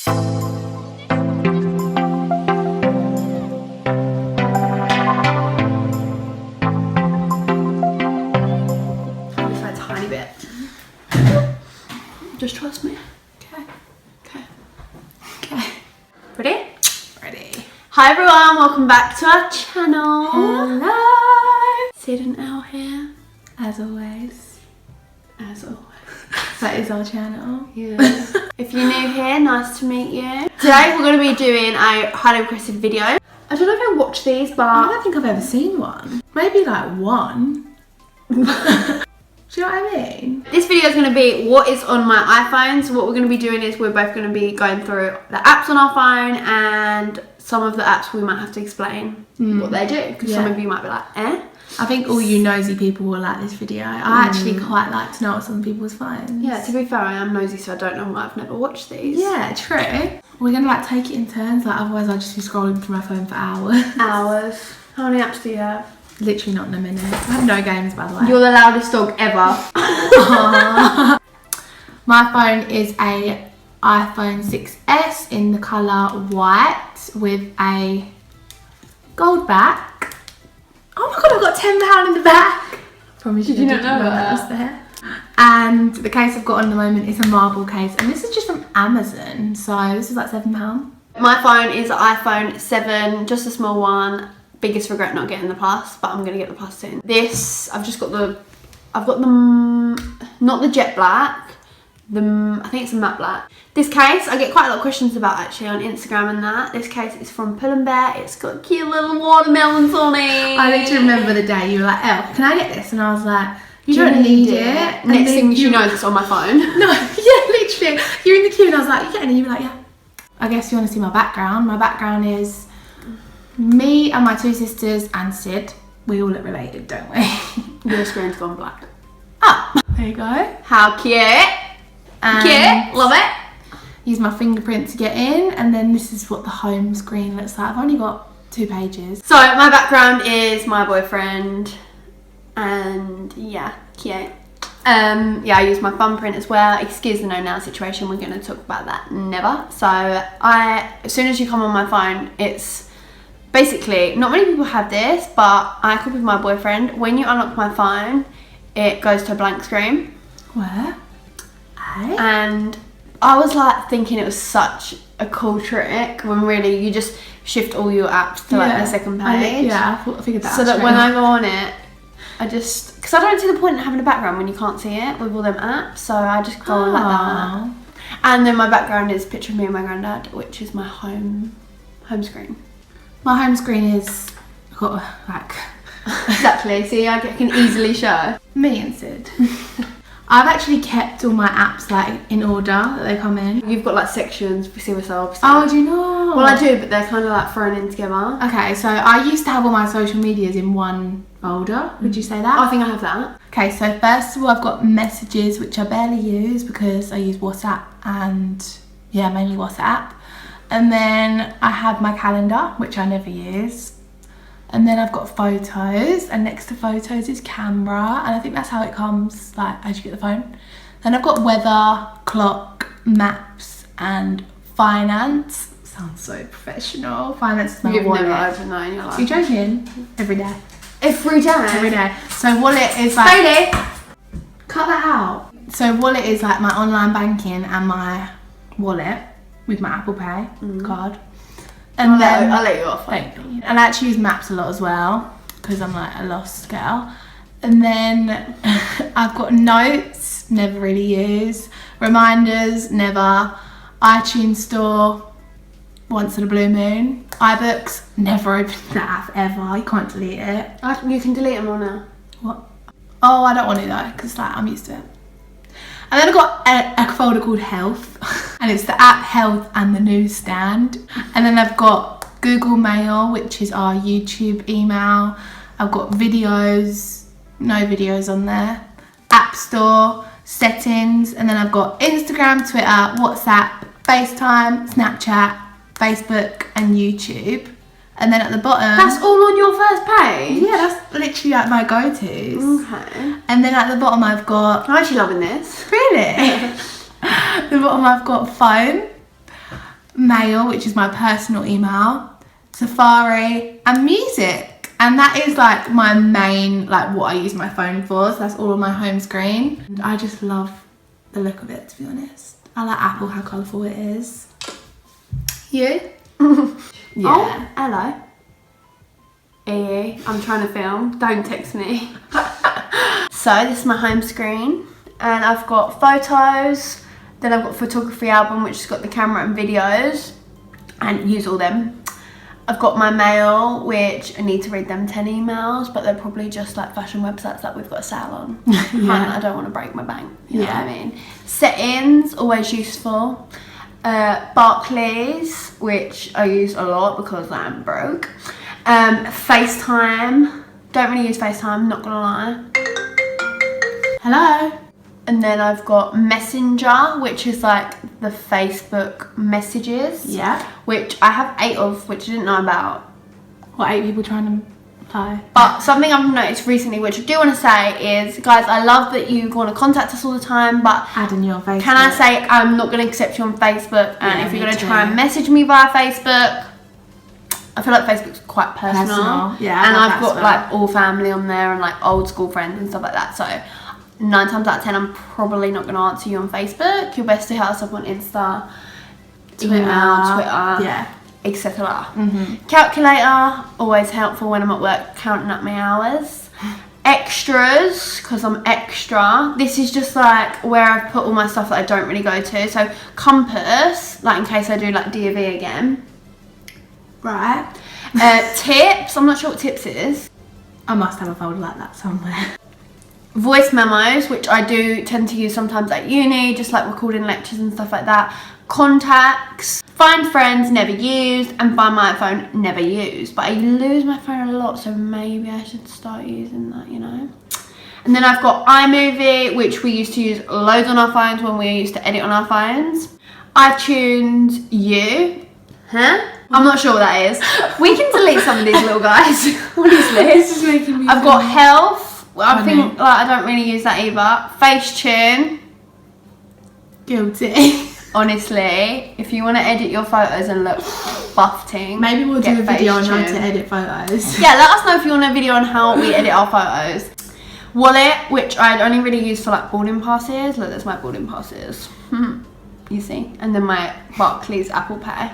Just a tiny bit. Just trust me. Okay. Okay. Okay. Ready? Ready. Hi everyone, welcome back to our channel. Hello! Syd and Ell here. As always. As always. That is our channel. Yeah. If you're new here, nice to meet you. Today we're going to be doing a highly requested video. I don't know if I watched these, but I don't think I've ever seen one. Maybe like one. Do you know what I mean? this video is going to be what is on my iPhone. So what we're going to be doing is we're both going to be going through the apps on our phone, and some of the apps we might have to explain what they do, because some of you might be like, eh? I think all you nosy people will like this video. I actually quite like to know what's on people's phones. Yeah, to be fair, I am nosy, so I don't know why I've never watched these. Yeah, true. We're gonna like take it in turns, like otherwise I'll just be scrolling through my phone for hours. Hours. How many apps do you have? Literally not in a minute. I have no games, by the way. You're the loudest dog ever. My phone is a iPhone 6S in the colour white with a gold back. Oh my god, I've got £10 in the back. Promise you didn't know that was there. And the case I've got on at the moment is a marble case, and this is just from Amazon, so this is like £7. My phone is an iPhone 7, just a small one. Biggest regret not getting the Plus, but I'm gonna get the Plus soon. This, I've got the, not the jet black, I think it's a matte black. This case, I get quite a lot of questions about actually on Instagram and that. This case is from Pull & Bear. It's got cute little watermelons on it. I literally remember the day you were like, Elle, can I get this? And I was like, you don't need it. And next thing she knows, it's on my phone. No, yeah, literally. You're in the queue and I was like, you getting it? And you were like, yeah. I guess you want to see my background. My background is me and my two sisters and Syd. We all look related, don't we? Your screen's gone black. Oh, there you go. How cute. And cute, love it. Use my fingerprint to get in, and then this is what the home screen looks like. I've only got 2 pages. So my background is my boyfriend, and yeah, cute. Yeah, I use my thumbprint as well. Excuse the no now situation, we're going to talk about that never. So as soon as you come on my phone, it's basically, not many people have this, but I copied my boyfriend. When you unlock my phone, it goes to a blank screen. Where? And I was like thinking it was such a cool trick, when really you just shift all your apps to like the second page. I figured that out. So that when I go on it, because I don't see the point in having a background when you can't see it with all them apps, so I just go on like that. And then my background is a picture of me and my granddad, which is my home screen. My home screen is got like exactly. See, I can easily show me and Syd. I've actually kept all my apps like in order that they come in. You've got like sections, see what's up. Oh, do you know? Well, I do, but they're kind of like thrown in together. Okay, so I used to have all my social medias in one folder. Would you say that? I think I have that. Okay, so first of all, I've got messages, which I barely use because I use WhatsApp and yeah, mainly WhatsApp. And then I have my calendar, which I never use. And then I've got photos, and next to photos is camera, and I think that's how it comes, like, as you get the phone. Then I've got weather, clock, maps, and finance. Sounds so professional. Finance is my wallet. You've never opened that in your life. Are you joking? Every day. Every day? Every day. So wallet is like... Bailey! Cut that out. So wallet is like my online banking and my wallet with my Apple Pay card. And then I'll let you off. Thank you. And I actually use maps a lot as well because I'm like a lost girl. And then I've got notes, never really use. Reminders, never. iTunes Store, once in a blue moon. iBooks, never opened that app ever. You can't delete it. You can delete them all now. What? Oh, I don't want to though, because like I'm used to it. And then I've got a folder called Health, and it's the app Health and the newsstand. And then I've got Google Mail, which is our YouTube email. I've got videos, no videos on there. App Store, settings, and then I've got Instagram, Twitter, WhatsApp, FaceTime, Snapchat, Facebook, and YouTube. And then at the bottom... That's all on your first page? Yeah, that's literally like my go-tos. Okay. And then at the bottom I've got... I'm actually loving this. Really? At the bottom I've got phone. Mail, which is my personal email, Safari, and music. And that is like my main, like what I use my phone for. So that's all on my home screen. And I just love the look of it, to be honest. I like Apple, how colourful it is. You? Yeah. Oh, hello. I'm trying to film. Don't text me. So this is my home screen, and I've got photos. Then I've got photography album, which has got the camera and videos, and use all them. I've got my mail, which I need to read them 10 emails, but they're probably just like fashion websites that we've got a sale on. Yeah. I don't want to break my bank. You know what I mean? Settings, always useful. Barclays, which I use a lot because I'm broke. FaceTime. Don't really use FaceTime, not gonna lie. Hello. And then I've got Messenger, which is like the Facebook messages. Yeah. Which I have 8 of, which I didn't know about. What, 8 people trying to apply? But something I've noticed recently, which I do want to say is, guys, I love that you want to contact us all the time, but adding you on Facebook. Can I say I'm not going to accept you on Facebook, and if you're going to try and message me via Facebook, I feel like Facebook's quite personal. Yeah. And I've got like all family on there and like old school friends and stuff like that. So 9 times out of 10, I'm probably not going to answer you on Facebook. You're best to hit us up on Insta, Twitter, yeah, etc. Calculator, always helpful when I'm at work counting up my hours. Extras, because I'm extra. This is just like where I've put all my stuff that I don't really go to. So compass, like in case I do like DV again. Right. Tips, I'm not sure what tips is. I must have a folder like that somewhere. Voice memos, which I do tend to use sometimes at uni, just like recording lectures and stuff like that. Contacts, find friends, never used, and find my phone, never used. But I lose my phone a lot, so maybe I should start using that, you know. And then I've got iMovie, which we used to use loads on our phones when we used to edit on our phones. iTunes U. Huh? I'm not sure what that is. We can delete some of these little guys. Honestly. This is making me I've got health. I think like I don't really use that either. Facetune. Guilty. Honestly, if you want to edit your photos and look buff ting, maybe we'll do a video on how to edit photos. Yeah, let us know if you want a video on how we edit our photos. Wallet, which I'd only really use for like boarding passes. Look, there's my boarding passes. You see, and then my Barclays Apple Pay.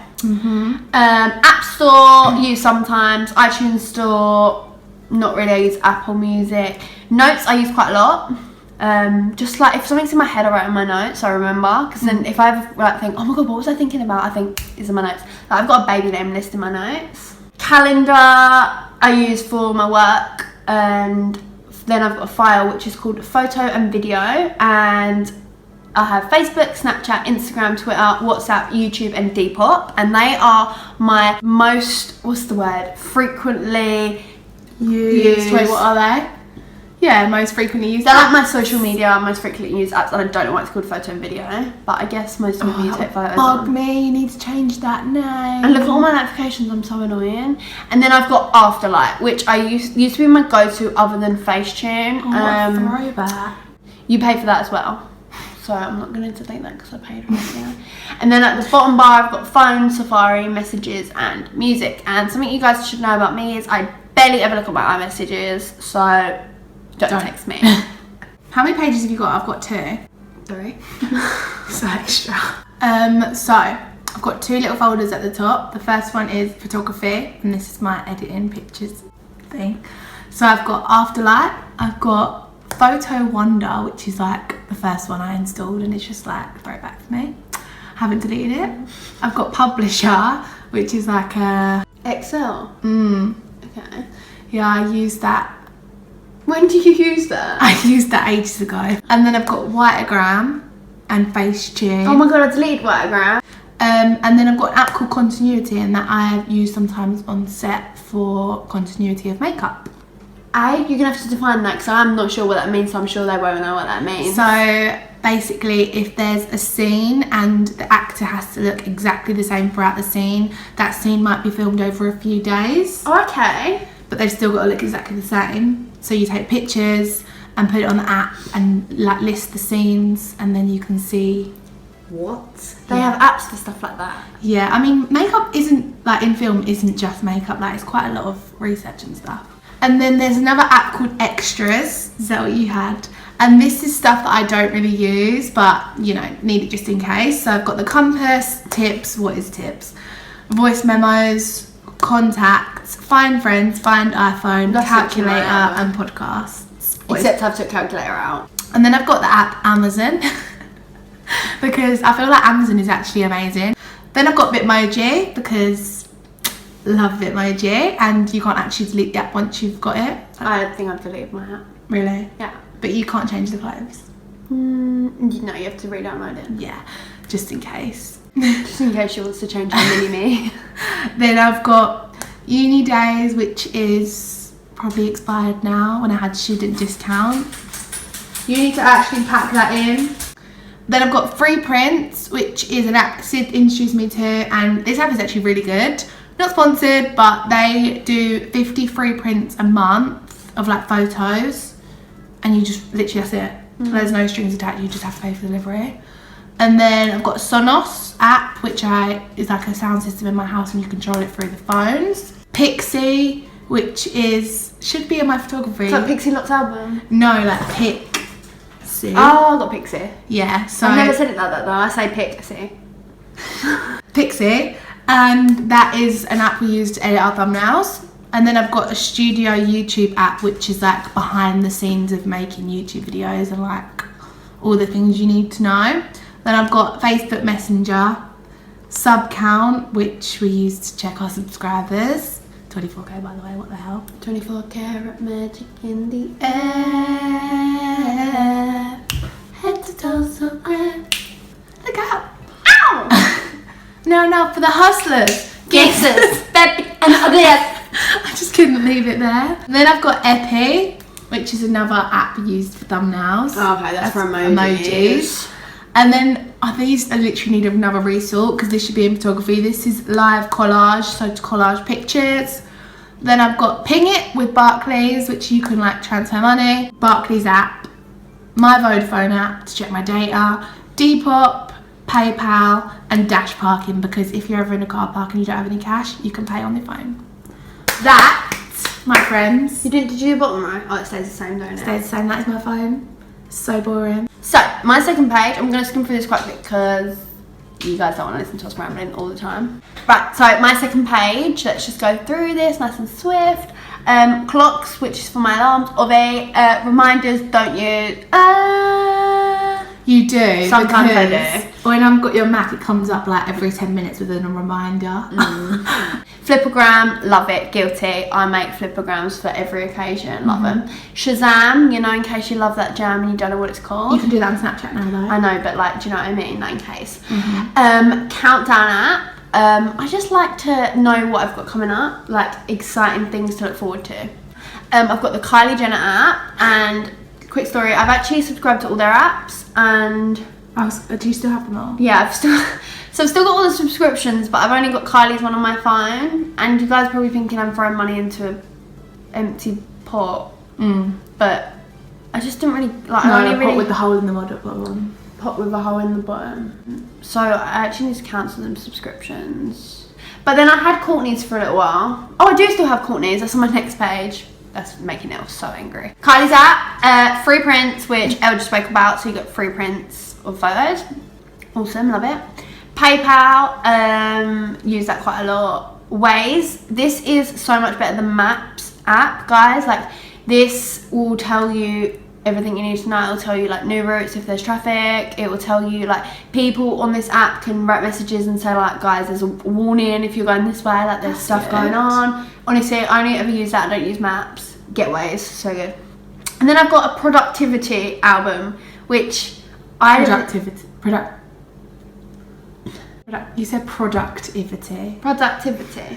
App Store, use sometimes. iTunes Store, not really. I use Apple Music. Notes, I use quite a lot. Just like if something's in my head, I write in my notes, I remember. Because then if I ever like think, oh my god, what was I thinking about? I think it's in my notes. Like, I've got a baby name list in my notes. Calendar, I use for my work, and then I've got a file which is called photo and video, and I have Facebook, Snapchat, Instagram, Twitter, WhatsApp, YouTube, and Depop, and they are my most, frequently used. Wait, what are they? Yeah, most frequently used. They're like my social media, most frequently used apps, and I don't know why it's called photo and video, but I guess most of you take photos. Bug me, you need to change that name. And look at all my notifications, I'm so annoying. And then I've got Afterlight, which I used to be my go-to other than Facetune. Oh, what a throwback. You pay for that as well. So I'm not going to delete that because I paid for it. Yeah. And then at the bottom bar, I've got phone, Safari, messages, and music. And something you guys should know about me is I barely ever look at my iMessages, so don't text me. How many pages have you got? I've got 2. 3. So extra. So I've got 2 little folders at the top. The first one is photography, and this is my editing pictures thing. So I've got Afterlight. I've got Photo Wonder, which is like the first one I installed, and it's just like a throwback for me. Haven't deleted it. I've got Publisher, which is like a Excel. Okay. Yeah, I used that. When did you use that? I used that ages ago. And then I've got Whiteogram and Facetune. Oh my god, I deleted Whiteogram. And then I've got an app called Continuity, and that I use sometimes on set for continuity of makeup. You're gonna have to define that because I'm not sure what that means, so I'm sure they won't know what that means. So basically, if there's a scene and the actor has to look exactly the same throughout the scene, that scene might be filmed over a few days. Oh, okay. But they've still got to look exactly the same. So you take pictures and put it on the app and like list the scenes, and then you can see What? They have apps for stuff like that. Yeah, I mean, makeup isn't, like, in film isn't just makeup. Like, it's quite a lot of research and stuff. And then there's another app called Extras. Is that what you had? And this is stuff that I don't really use, but, you know, need it just in case. So I've got the compass, tips, what is tips? Voice memos, contacts, find friends, find iPhone, calculator, and podcasts. Except I've took calculator out. And then I've got the app Amazon because I feel like Amazon is actually amazing. Then I've got Bitmoji because love Bitmoji, and you can't actually delete the app once you've got it. I think I've deleted my app. Really? Yeah. But you can't change the clothes? No, you have to re-download it. Yeah, just in case. Just in case she wants to change her mini-me. Then I've got Uni Days, which is probably expired now when I had student discount. You need to actually pack that in. Then I've got Free Prints, which is an app Syd introduced me to, and this app is actually really good. Not sponsored, but they do 50 free prints a month of like photos, and you just literally, that's it. There's no strings attached, you just have to pay for delivery. And then I've got Sonos app, which is like a sound system in my house, and you control it through the phones. Pixie, which should be in my photography. It's like Pixie Lot's album. No, like Pixie. Oh, I got Pixie. Yeah, so I've never said it like that though. I say Pixie. Pixie, and that is an app we use to edit our thumbnails. And then I've got a Studio YouTube app, which is like behind the scenes of making YouTube videos and like all the things you need to know. Then I've got Facebook Messenger, Sub Count, which we use to check our subscribers. 24k, by the way, what the hell? 24 karat magic in the air. Head to toe so grand. Look out. Ow! No, for the hustlers. Gangsters, baby, and others. I just couldn't leave it there. And then I've got Epi, which is another app used for thumbnails. Oh, okay, that's for emojis. And then these I literally need another resort because this should be in photography. This is live collage, so to collage pictures. Then I've got Ping It with Barclays, which you can like transfer money. Barclays app, my Vodafone app to check my data, Depop, PayPal, and Dash Parking, because if you're ever in a car park and you don't have any cash, you can pay on the phone. That, my friends. Did you do the bottom row? Oh, it stays the same, don't it? Stays the same. That is my phone. So boring. So, my second page, I'm going to skim through this quite quick because you guys don't want to listen to us rambling all the time. Right, so my second page, let's just go through this nice and swift. Clocks, which is for my alarms. Reminders, don't you? You do. Sometimes I do. When I've got your Mac, it comes up like every 10 minutes within a reminder. Flipagram, love it, guilty. I make flipograms for every occasion, love them. Shazam, you know, in case you love that jam and you don't know what it's called. You can do that on Snapchat now though. I know, but like, do you know what I mean? Like in case. Countdown app. I just like to know what I've got coming up, like exciting things to look forward to. I've got the Kylie Jenner app, and quick story, I've actually subscribed to all their apps, and do you still have them all? yeah, I've still got all the subscriptions, but I've only got Kylie's one on my phone, and you guys are probably thinking I'm throwing money into an empty pot, but I just didn't really like. Pot with the hole in the bottom. Pot with a hole in the bottom. So I actually need to cancel them subscriptions. But then I had Courtney's for a little while. Oh, I do still have Courtney's. That's on my next page. That's making Elle so angry. Kylie's app, free prints, which Elle just spoke about. So you got free prints of photos. Awesome, love it. PayPal, use that quite a lot. Waze, this is so much better than Maps app, guys. Like, this will tell you everything you need to know. It'll tell you like new routes if there's traffic. It will tell you like people on this app can write messages and say like, guys, there's a warning if you're going this way, like there's stuff going on. Honestly, I only ever use that. I don't use Maps. Get Waze, so good. And then I've got a productivity album, which You said productivity. Productivity.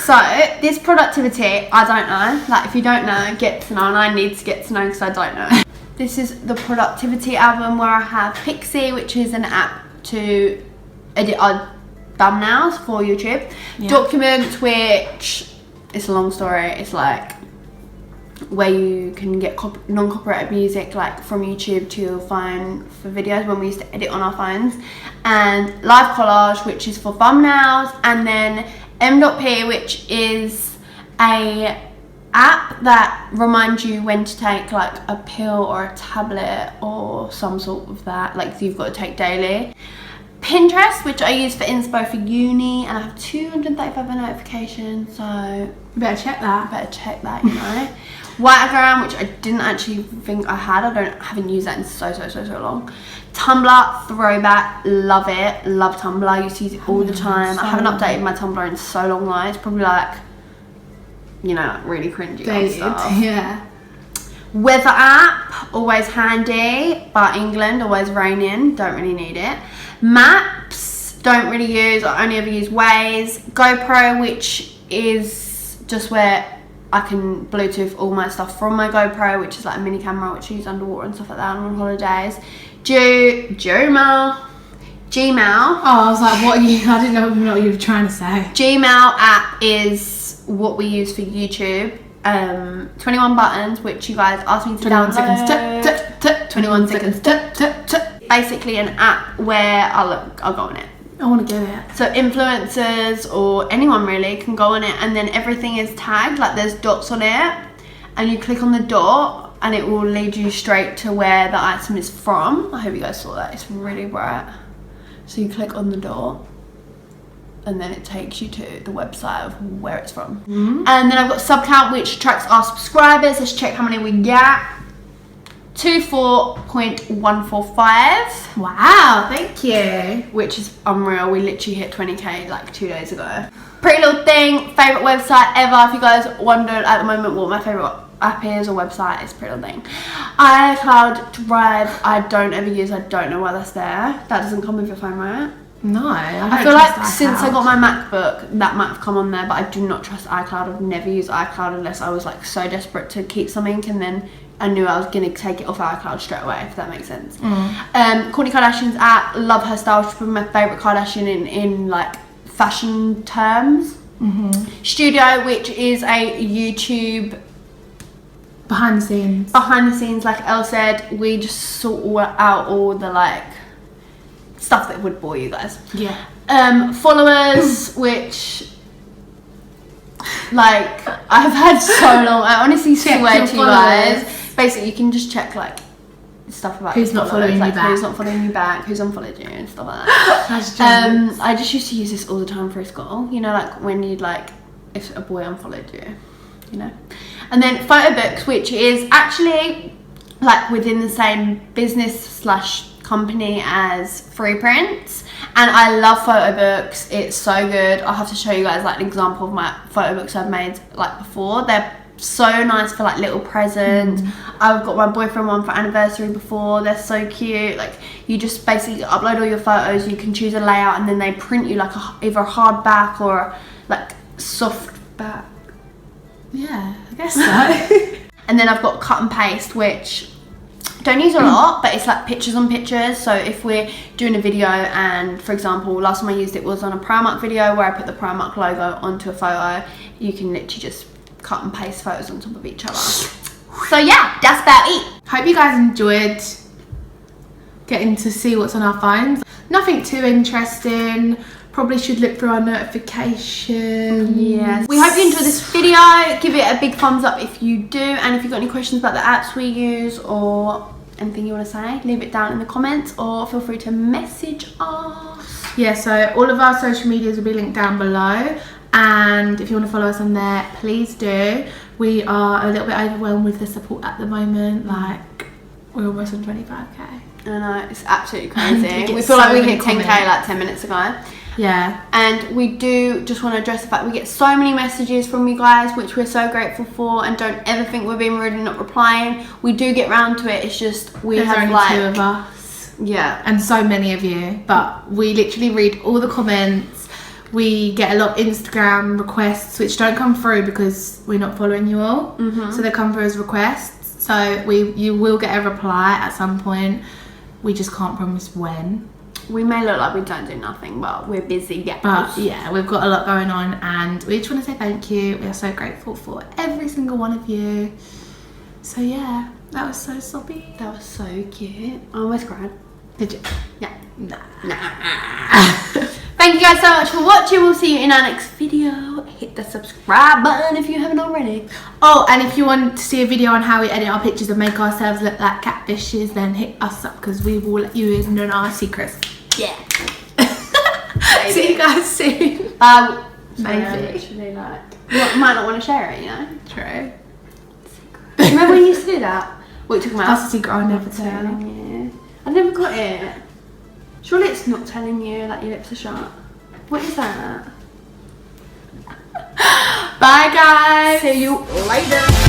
So, this productivity, I don't know. Like, if you don't know, get to know. And I need to get to know because I don't know. This is the productivity album where I have Pixie, which is an app to edit our thumbnails for YouTube. Yeah. Documents, which, it's a long story. It's like where you can get non-copyrighted music like from YouTube to your phone for videos when we used to edit on our phones, and Live Collage, which is for thumbnails, and then M.P, which is a app that reminds you when to take like a pill or a tablet or some sort of that, like you've got to take daily. Pinterest, which I use for inspo for uni, and I have 235 notifications, so you better check that. You know. Whitegram, which I didn't actually think I had. I haven't used that in so long. Tumblr, throwback, love it. Love Tumblr. I used to use it all the time. I haven't updated my Tumblr in so long though. It's probably like, you know, like really cringy and stuff. Yeah. Weather app, always handy, but England, always raining, don't really need it. Maps, don't really use, I only ever use Waze. GoPro, which is just where I can Bluetooth all my stuff from my GoPro, which is like a mini camera which I use underwater and stuff like that on holidays. Gmail. Oh, I was like, what are you? I didn't know what you were trying to say. Gmail app is what we use for YouTube. 21 buttons, which you guys asked me to 21 download. seconds. 21 seconds. Basically, an app where I'll go on it. I want to get it. So influencers or anyone really can go on it, and then everything is tagged, like there's dots on it, and you click on the dot and it will lead you straight to where the item is from. I hope you guys saw that, it's really bright. So you click on the dot and then it takes you to the website of where it's from. And then I've got Subcount, which tracks our subscribers. Let's check how many we get. 24.145. Wow, thank you. Which is unreal. We literally hit 20k like 2 days ago. Pretty little thing, favourite website ever. If you guys wondered at the moment what my favourite app is or website, is Pretty Little Thing. iCloud Drive, I don't ever use. I don't know why that's there. That doesn't come with your phone, right? No, I feel like since I got my MacBook, that might have come on there, but I do not trust iCloud. I've never used iCloud unless I was like so desperate to keep something, and then I knew I was gonna take it off iCloud straight away, if that makes sense. Kourtney Kardashian's app, love her style. She's probably my favourite Kardashian in like fashion terms. Studio, which is a YouTube behind the scenes, like Elle said. We just sort out all the like stuff that would bore you guys. Yeah. Followers, which like I've had so long. I honestly swear to you guys. Basically, you can just check like stuff about who's not following you back, who's not following you back, who's unfollowed you and stuff like that. I just used to use this all the time for school. You know, like when you'd like if a boy unfollowed you, you know. And then photo books, which is actually like within the same business / company as Free Prints, and I love photo books. It's so good. I'll have to show you guys like an example of my photo books I've made like before. They're so nice for like little presents. I've got my boyfriend one for anniversary before. They're so cute. Like you just basically upload all your photos, you can choose a layout, and then they print you like either a hard back or like soft back. Yeah, I guess so. And then I've got cut and paste, which don't use a lot, but it's like pictures on pictures. So if we're doing a video, and for example last time I used it was on a Primark video where I put the Primark logo onto a photo, you can literally just cut and paste photos on top of each other. So yeah, that's about it. Hope you guys enjoyed getting to see what's on our phones. Nothing too interesting. Probably should look through our notifications. Yes. We hope you enjoyed this video. Give it a big thumbs up if you do, and if you've got any questions about the apps we use or anything you want to say, leave it down in the comments or feel free to message us. Yeah, so all of our social medias will be linked down below, and if you want to follow us on there, please do. We are a little bit overwhelmed with the support at the moment. Like, we're almost on 25k. I know, it's absolutely crazy. We feel like we hit 10k like 10 minutes ago. Yeah. And we do just want to address the fact we get so many messages from you guys, which we're so grateful for, and don't ever think we're being rude and not replying. We do get round to it. It's just There's have only like 2 of us. Yeah. And so many of you, but we literally read all the comments. We get a lot of Instagram requests which don't come through because we're not following you all. So they come through as requests. So you will get a reply at some point. We just can't promise when. We may look like we don't do nothing, but we're busy. Yeah. But yeah, we've got a lot going on, and we just want to say thank you. We are so grateful for every single one of you. So yeah, that was so soppy. That was so cute. I almost cried. Did you? Yeah. Nah. Thank you guys so much for watching. We'll see you in our next video. Hit the subscribe button if you haven't already. Oh, and if you want to see a video on how we edit our pictures and make ourselves look like catfishes, then hit us up because we will let you in on our secrets. Yeah. See you guys soon. Maybe. Literally like, you might not want to share it, you know? True. Remember when you used to do that? What you talking about? That's a secret I'll never tell. Telling you. I never got it. Surely it's not telling you like your lips are shut. What is that? Bye guys. See you later.